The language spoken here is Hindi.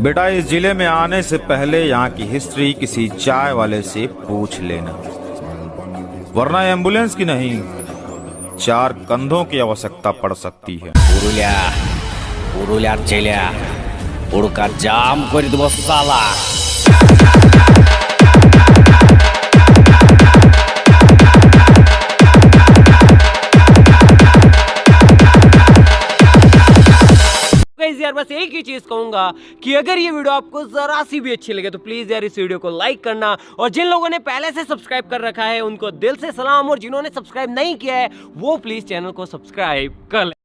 बेटा इस जिले में आने से पहले यहाँ की हिस्ट्री किसी चाय वाले से पूछ लेना, वरना एम्बुलेंस की नहीं 4 कंधों की आवश्यकता पड़ सकती है। पुरुलियार चेलिया उड़का जाम कर देबो साला। यार बस एक ही चीज कहूंगा कि अगर ये वीडियो आपको जरा सी भी अच्छी लगे तो प्लीज यार इस वीडियो को लाइक करना, और जिन लोगों ने पहले से सब्सक्राइब कर रखा है उनको दिल से सलाम, और जिन्होंने सब्सक्राइब नहीं किया है वो प्लीज चैनल को सब्सक्राइब कर ले।